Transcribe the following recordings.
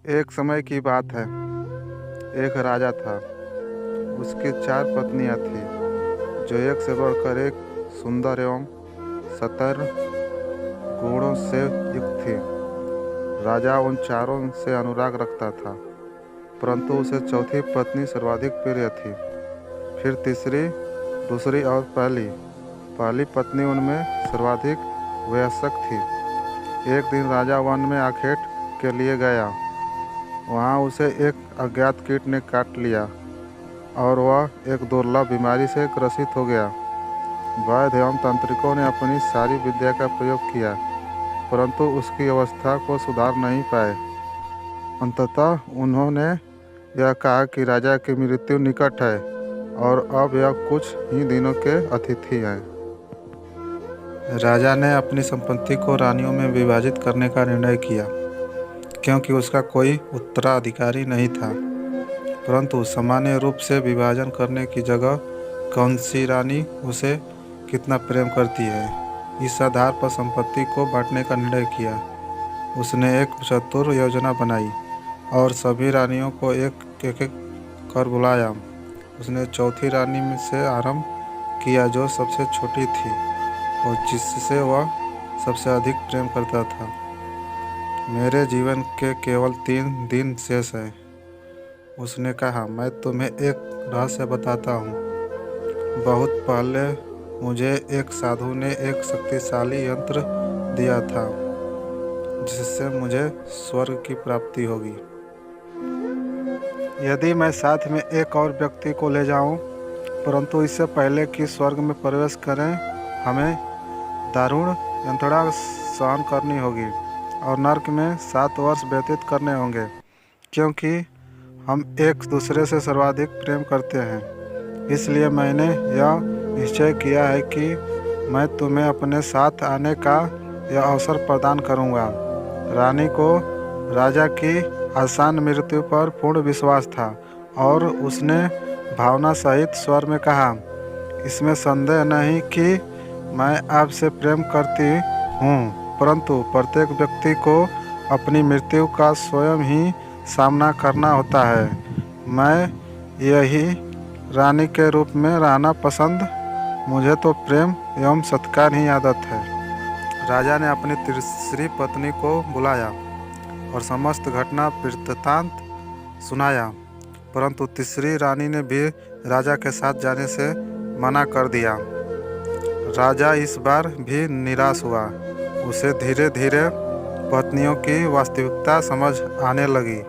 एक समय की बात है। एक राजा था। उसकी 4 पत्नियां थीं, जो एक से बढ़कर एक सुंदर एवं सत्तर गुणों से युक्त थीं। राजा उन चारों से अनुराग रखता था, परंतु उसे चौथी पत्नी सर्वाधिक प्रिय थी। फिर तीसरी, दूसरी और पहली। पहली पत्नी उनमें सर्वाधिक वयस्क थी। एक दिन राजा वन में आखेट के लिए गया। वहाँ उसे एक अज्ञात कीट ने काट लिया और वह एक दुर्लभ बीमारी से ग्रसित हो गया। वैद्य एवं तांत्रिकों ने अपनी सारी विद्या का प्रयोग किया, परंतु उसकी अवस्था को सुधार नहीं पाए। अंततः उन्होंने यह कहा कि राजा की मृत्यु निकट है और अब यह कुछ ही दिनों के अतिथि हैं। राजा ने अपनी संपत्ति को रानियों में विभाजित करने का निर्णय किया, क्योंकि उसका कोई उत्तराधिकारी नहीं था। परंतु सामान्य रूप से विभाजन करने की जगह कौन सी रानी उसे कितना प्रेम करती है, इस आधार पर संपत्ति को बांटने का निर्णय किया। उसने एक चतुर योजना बनाई और सभी रानियों को एक एक कर बुलाया। उसने चौथी रानी में से आरंभ किया, जो सबसे छोटी थी और जिससे वह सबसे अधिक प्रेम करता था। मेरे जीवन के केवल 3 दिन शेष हैं, उसने कहा। मैं तुम्हें एक रहस्य बताता हूँ। बहुत पहले मुझे एक साधु ने एक शक्तिशाली यंत्र दिया था, जिससे मुझे स्वर्ग की प्राप्ति होगी यदि मैं साथ में एक और व्यक्ति को ले जाऊं। परंतु इससे पहले कि स्वर्ग में प्रवेश करें, हमें दारुण यंत्रणा सहन करनी होगी और नर्क में 7 वर्ष व्यतीत करने होंगे, क्योंकि हम एक दूसरे से सर्वाधिक प्रेम करते हैं। इसलिए मैंने यह निश्चय किया है कि मैं तुम्हें अपने साथ आने का यह अवसर प्रदान करूंगा। रानी को राजा की आसान मृत्यु पर पूर्ण विश्वास था और उसने भावना सहित स्वर में कहा, इसमें संदेह नहीं कि मैं आपसे प्रेम करती हूँ, परंतु प्रत्येक व्यक्ति को अपनी मृत्यु का स्वयं ही सामना करना होता है। मैं यही रानी के रूप में रहना पसंद, मुझे तो प्रेम एवं सत्कार ही आदत है। राजा ने अपनी तीसरी पत्नी को बुलाया और समस्त घटना वृत्तांत सुनाया, परंतु तीसरी रानी ने भी राजा के साथ जाने से मना कर दिया। राजा इस बार भी निराश हुआ। उसे धीरे धीरे पत्नियों की वास्तविकता समझ आने लगी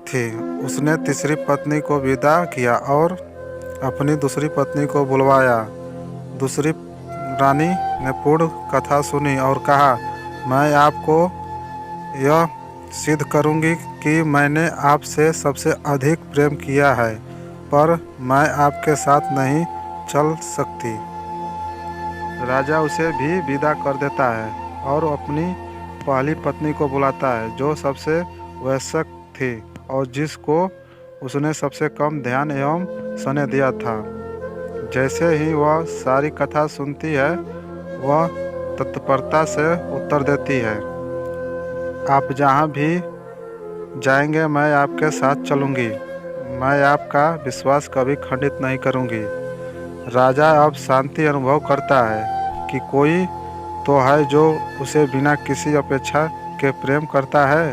थी। उसने तीसरी पत्नी को विदा किया और अपनी दूसरी पत्नी को बुलवाया। दूसरी रानी ने पूर्ण कथा सुनी और कहा, मैं आपको यह सिद्ध करूंगी कि मैंने आपसे सबसे अधिक प्रेम किया है, पर मैं आपके साथ नहीं चल सकती। राजा उसे भी विदा कर देता है और अपनी पहली पत्नी को बुलाता है, जो सबसे वयस्क थी और जिसको उसने सबसे कम ध्यान एवं स्नेह दिया था। जैसे ही वह सारी कथा सुनती है, वह तत्परता से उत्तर देती है, आप जहाँ भी जाएंगे मैं आपके साथ चलूँगी। मैं आपका विश्वास कभी खंडित नहीं करूँगी। राजा अब शांति अनुभव करता है कि कोई तो है जो उसे बिना किसी अपेक्षा के प्रेम करता है